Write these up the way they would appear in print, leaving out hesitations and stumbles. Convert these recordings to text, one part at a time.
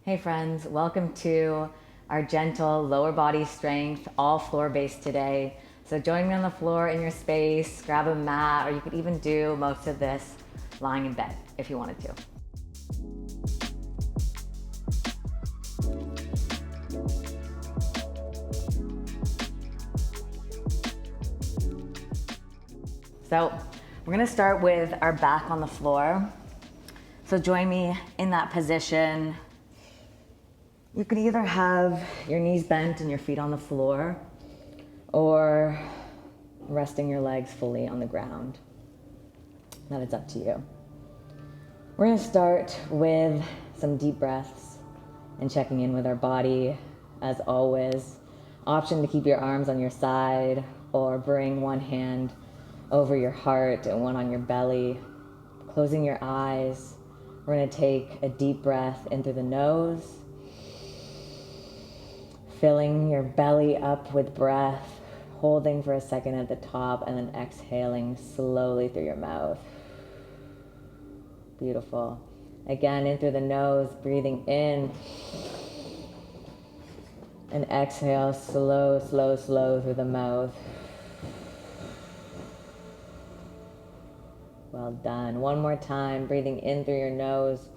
Hey friends, welcome to our gentle lower body strength, all floor based today. So join me on the floor in your space, grab a mat, or you could even do most of this lying in bed if you wanted to. So we're gonna start with our back on the floor. So join me in that position. You can either have your knees bent and your feet on the floor, or resting your legs fully on the ground. That is up to you. We're gonna start with some deep breaths and checking in with our body. As always, option to keep your arms on your side or bring one hand over your heart and one on your belly. Closing your eyes, we're gonna take a deep breath in through the nose, filling your belly up with breath, holding for a second at the top, and then exhaling slowly through your mouth. Beautiful. Again, in through the nose, breathing in, and exhale slow, slow, slow through the mouth. Well done. One more time, breathing in through your nose,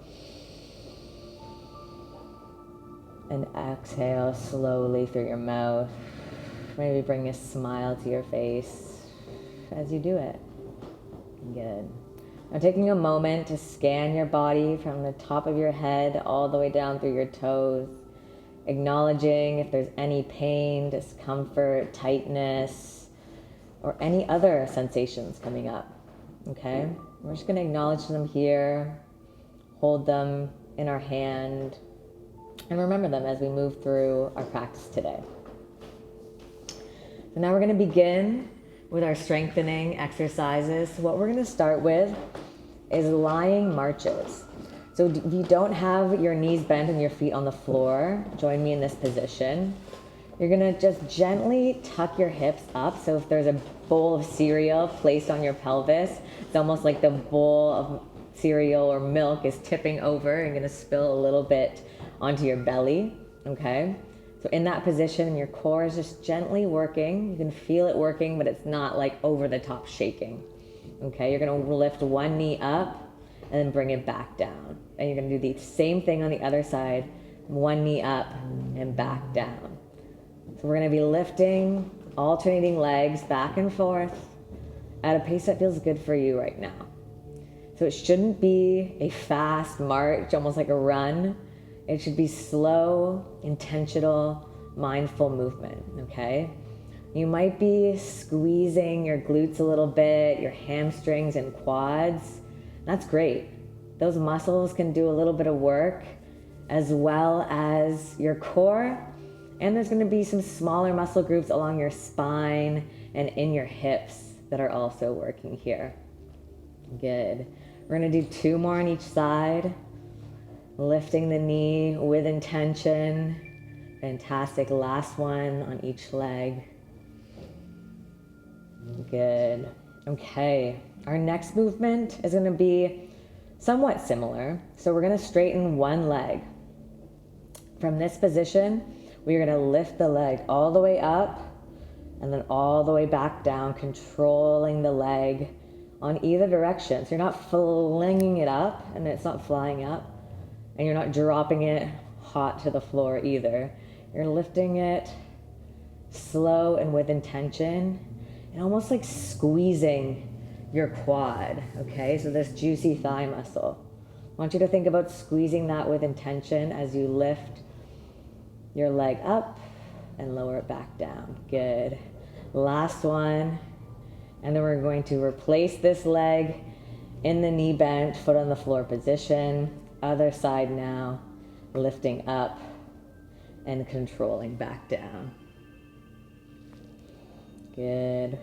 and exhale slowly through your mouth. Maybe bring a smile to your face as you do it. Good. Now taking a moment to scan your body from the top of your head all the way down through your toes, acknowledging if there's any pain, discomfort, tightness, or any other sensations coming up. Okay? We're just going to acknowledge them here, hold them in our hand, and remember them as we move through our practice today. So now we're going to begin with our strengthening exercises. So what we're going to start with is lying marches. So if you don't have your knees bent and your feet on the floor, join me in this position. You're going to just gently tuck your hips up. So if there's a bowl of cereal placed on your pelvis, it's almost like the bowl of cereal or milk is tipping over and going to spill a little bit onto your belly, okay? So in that position, your core is just gently working. You can feel it working, but it's not like over the top shaking, okay? You're gonna lift one knee up and then bring it back down. And you're gonna do the same thing on the other side, one knee up and back down. So we're gonna be lifting, alternating legs back and forth at a pace that feels good for you right now. So it shouldn't be a fast march, almost like a run. It should be slow, intentional, mindful movement, okay? You might be squeezing your glutes a little bit, your hamstrings and quads. That's great. Those muscles can do a little bit of work, as well as your core. And there's gonna be some smaller muscle groups along your spine and in your hips that are also working here. Good. We're gonna do 2 more on each side. Lifting the knee with intention. Fantastic. Last one on each leg. Good. Okay. Our next movement is going to be somewhat similar. So we're going to straighten one leg. From this position, we're going to lift the leg all the way up and then all the way back down, controlling the leg on either direction. So you're not flinging it up and it's not flying up. And you're not dropping it hot to the floor either. You're lifting it slow and with intention, and almost like squeezing your quad, okay? So this juicy thigh muscle. I want you to think about squeezing that with intention as you lift your leg up and lower it back down. Good. Last one. And then we're going to replace this leg in the knee bent, foot on the floor position. Other side now, lifting up and controlling back down. Good.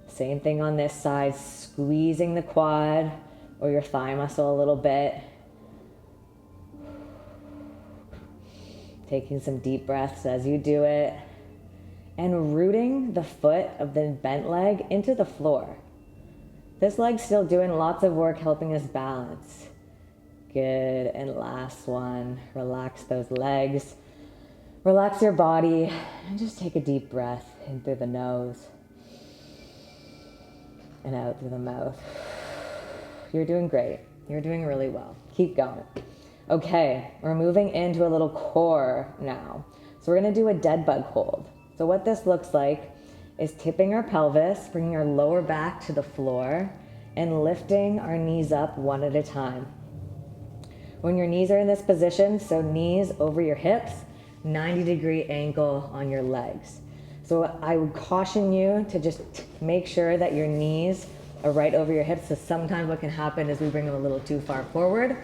Same thing on this side, squeezing the quad or your thigh muscle a little bit. Taking some deep breaths as you do it. And rooting the foot of the bent leg into the floor. This leg's still doing lots of work helping us balance. Good, and last one. Relax those legs. Relax your body and just take a deep breath in through the nose and out through the mouth. You're doing great. You're doing really well. Keep going. Okay, we're moving into a little core now. So we're gonna do a dead bug hold. So what this looks like is tipping our pelvis, bringing our lower back to the floor, and lifting our knees up one at a time. When your knees are in this position, so knees over your hips, 90-degree angle on your legs. So I would caution you to just make sure that your knees are right over your hips. So sometimes what can happen is we bring them a little too far forward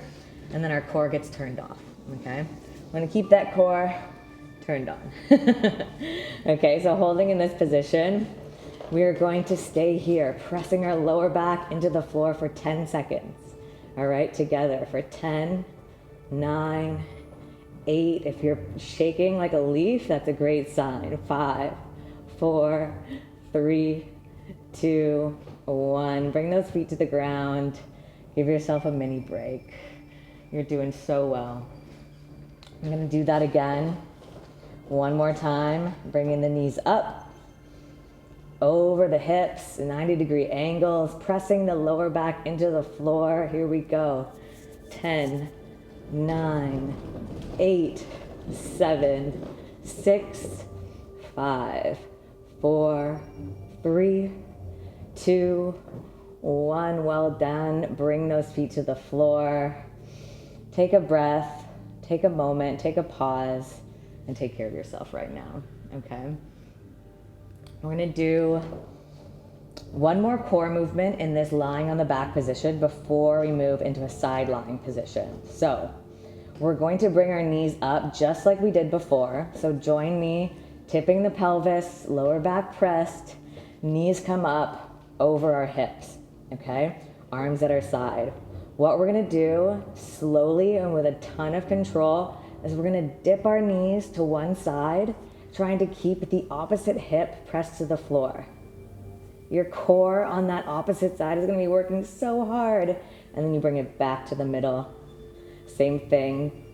and then our core gets turned off, okay? I'm gonna keep that core turned on. Okay, so holding in this position, we are going to stay here, pressing our lower back into the floor for 10 seconds. All right, together for 10, 9, 8. If you're shaking like a leaf, that's a great sign. 5, 4, 3, 2, 1. Bring those feet to the ground. Give yourself a mini break. You're doing so well. I'm gonna do that again. One more time, bringing the knees up, over the hips, 90-degree angles, pressing the lower back into the floor. Here we go. 10, 9, 8, 7, 6, 5, 4, 3, 2, 1. Well done. Bring those feet to the floor. Take a breath, take a moment, take a pause, and take care of yourself right now, okay? We're gonna do one more core movement in this lying on the back position before we move into a side lying position. So we're going to bring our knees up just like we did before. So join me, tipping the pelvis, lower back pressed, knees come up over our hips, okay? Arms at our side. What we're gonna do slowly and with a ton of control is we're gonna dip our knees to one side, trying to keep the opposite hip pressed to the floor. Your core on that opposite side is gonna be working so hard, and then you bring it back to the middle. Same thing.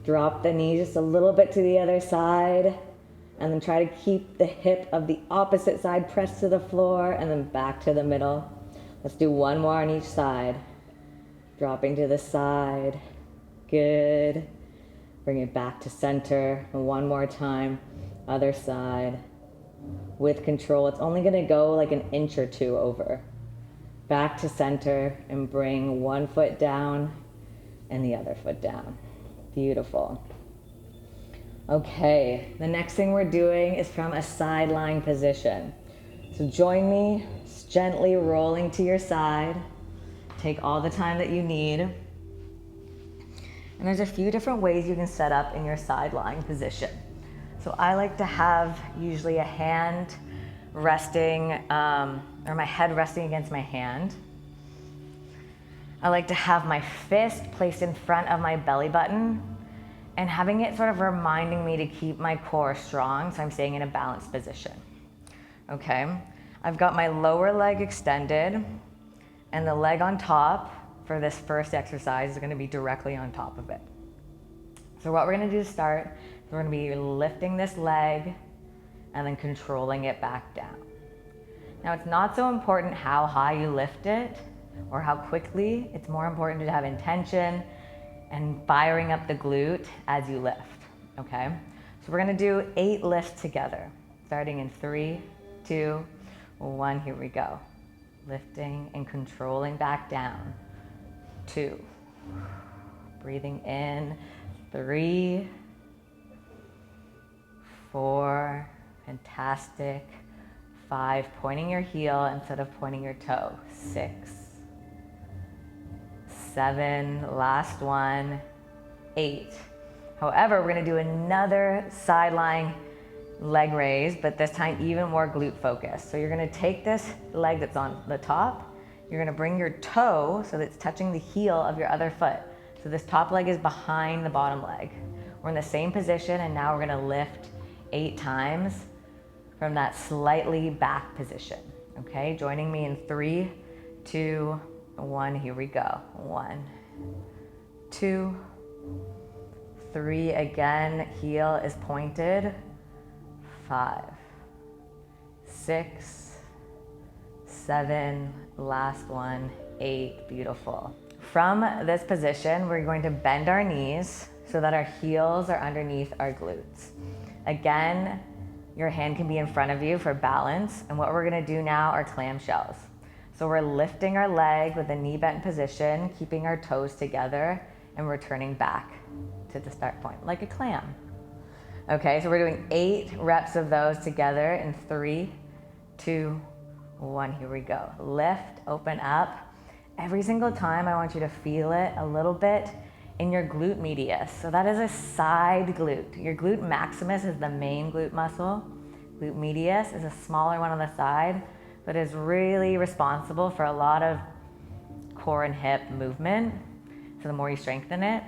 Drop the knee just a little bit to the other side, and then try to keep the hip of the opposite side pressed to the floor, and then back to the middle. Let's do one more on each side. Dropping to the side. Good. Bring it back to center. And one more time. Other side. With control. It's only gonna go like an inch or two over. Back to center and bring one foot down and the other foot down. Beautiful. Okay, the next thing we're doing is from a side lying position. So join me, just gently rolling to your side. Take all the time that you need. And there's a few different ways you can set up in your side lying position. So I like to have usually a hand resting, or my head resting against my hand. I like to have my fist placed in front of my belly button and having it sort of reminding me to keep my core strong, so I'm staying in a balanced position. Okay, I've got my lower leg extended, and the leg on top for this first exercise is gonna be directly on top of it. So what we're gonna do to start, we're gonna be lifting this leg and then controlling it back down. Now it's not so important how high you lift it or how quickly, it's more important to have intention and firing up the glute as you lift, okay? So we're gonna do 8 lifts together, starting in 3, 2, 1, here we go. Lifting and controlling back down. 2, breathing in, 3, 4, fantastic. 5, pointing your heel instead of pointing your toe. 6, 7, last one, 8. However, we're gonna do another side lying leg raise, but this time even more glute focused. So you're gonna take this leg that's on the top, you're gonna bring your toe so that it's touching the heel of your other foot. So this top leg is behind the bottom leg. We're in the same position, and now we're gonna lift 8 times from that slightly back position, okay? Joining me in 3, 2, 1, here we go. 1, 2, 3, again, heel is pointed, 5, 6, 7, last one, 8, beautiful. From this position, we're going to bend our knees so that our heels are underneath our glutes. Again, your hand can be in front of you for balance, and what we're gonna do now are clamshells. So we're lifting our leg with the knee bent position, keeping our toes together, and returning back to the start point, like a clam. Okay, so we're doing 8 reps of those together in 3, 2, 1, here we go. Lift, open up. Every single time I want you to feel it a little bit in your glute medius. So that is a side glute. Your glute maximus is the main glute muscle. Glute medius is a smaller one on the side, but is really responsible for a lot of core and hip movement. So the more you strengthen it,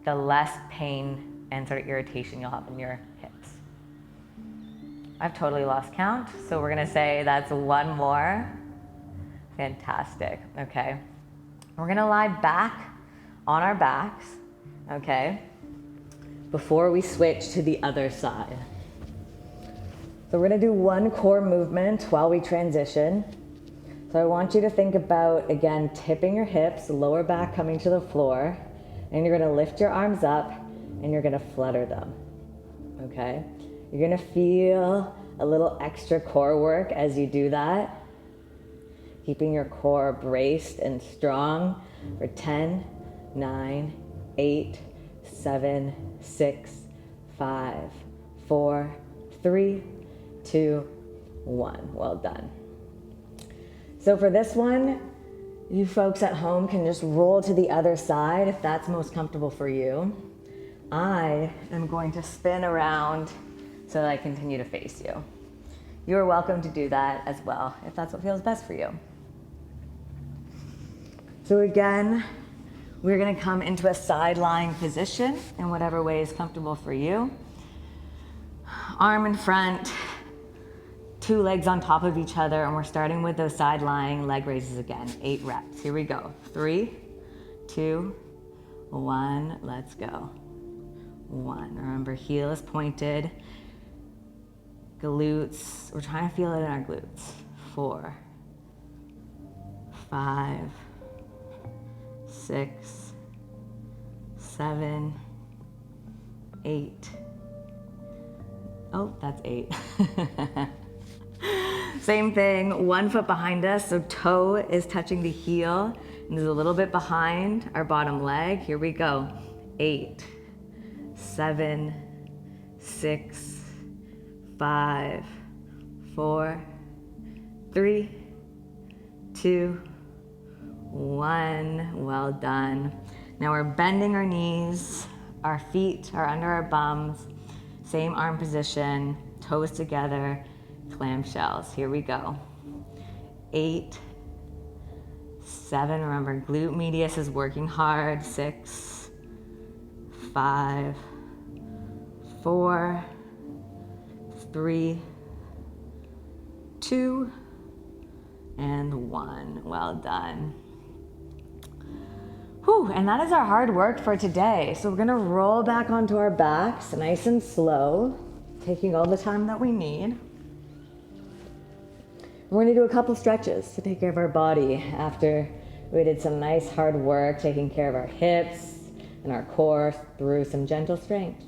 the less pain and sort of irritation you'll have in your hips. I've totally lost count, so we're gonna say that's 1 more. Fantastic, okay. We're gonna lie back on our backs, okay, before we switch to the other side. So we're gonna do 1 core movement while we transition. So I want you to think about, again, tipping your hips, lower back coming to the floor, and you're gonna lift your arms up and you're gonna flutter them, okay? You're gonna feel a little extra core work as you do that, keeping your core braced and strong for 10, 9, 8, 7, 6, 5, 4, 3, 2, 1. Well done. So for this one, you folks at home can just roll to the other side if that's most comfortable for you. I am going to spin around so that I continue to face you. You are welcome to do that as well if that's what feels best for you. So again, we're gonna come into a side lying position in whatever way is comfortable for you. Arm in front, 2 legs on top of each other, and we're starting with those side lying leg raises again. 8 reps, here we go. 3, 2, 1, let's go. 1, remember heel is pointed. Glutes, we're trying to feel it in our glutes. 4, 5, 6, 7, 8. Oh, that's 8. Same thing, 1 foot behind us, so toe is touching the heel and is a little bit behind our bottom leg. Here we go. 8, 7, 6, 5, 4, 3, 2, 1. Well done. Now we're bending our knees, our feet are under our bums, same arm position, toes together, clamshells. Here we go. 8, 7, remember glute medius is working hard. 6, 5, 4, 3, 2, and 1. Well done. Whew, and that is our hard work for today. So we're gonna roll back onto our backs, nice and slow, taking all the time that we need. We're gonna do a couple stretches to take care of our body after we did some nice hard work, taking care of our hips and our core through some gentle strength.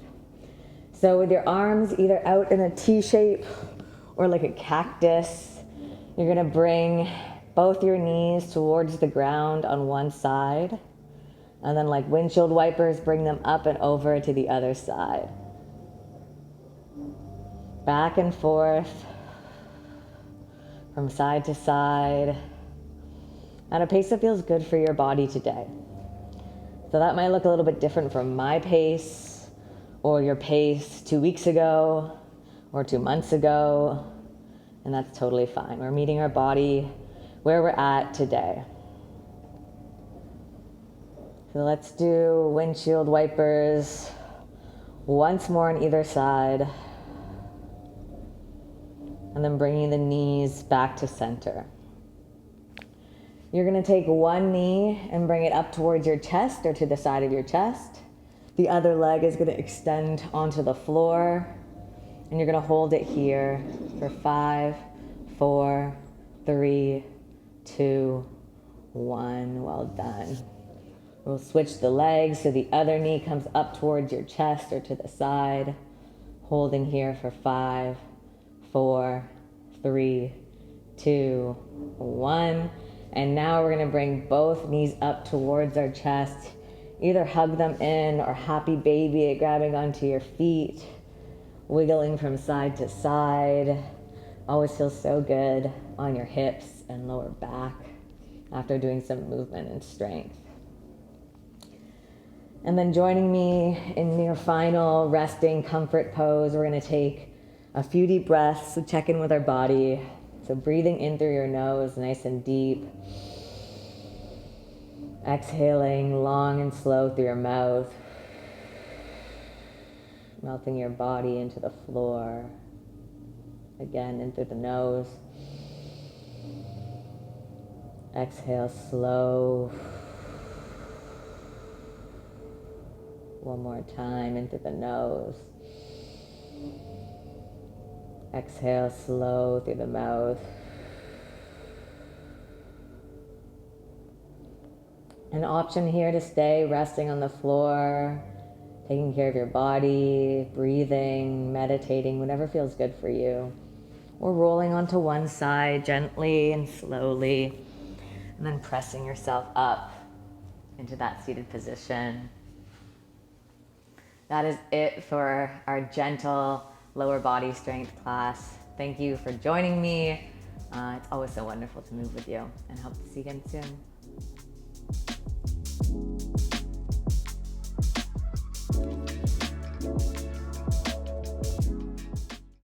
So with your arms either out in a T shape or like a cactus, you're gonna bring both your knees towards the ground on one side, and then like windshield wipers, bring them up and over to the other side. Back and forth, from side to side, at a pace that feels good for your body today. So that might look a little bit different from my pace, or your pace 2 weeks ago, or 2 months ago, and that's totally fine. We're meeting our body where we're at today. So let's do windshield wipers once more on either side, and then bringing the knees back to center. You're gonna take one knee and bring it up towards your chest or to the side of your chest. The other leg is gonna extend onto the floor, and you're gonna hold it here for 5, 4, 3, 2, 1. Well done. We'll switch the legs so the other knee comes up towards your chest or to the side. Holding here for 5, 4, 3, 2, 1. And now we're gonna bring both knees up towards our chest. Either hug them in or happy baby it, grabbing onto your feet, wiggling from side to side. Always feels so good on your hips and lower back after doing some movement and strength. And then joining me in your final resting comfort pose, we're gonna take a few deep breaths to check in with our body. So breathing in through your nose, nice and deep. Exhaling long and slow through your mouth. Melting your body into the floor. Again, in through the nose. Exhale slow. One more time, in through the nose. Exhale slow through the mouth. An option here to stay resting on the floor, taking care of your body, breathing, meditating, whatever feels good for you. Or rolling onto one side gently and slowly, and then pressing yourself up into that seated position. That is it for our gentle lower body strength class. Thank you for joining me. It's always so wonderful to move with you, and hope to see you again soon.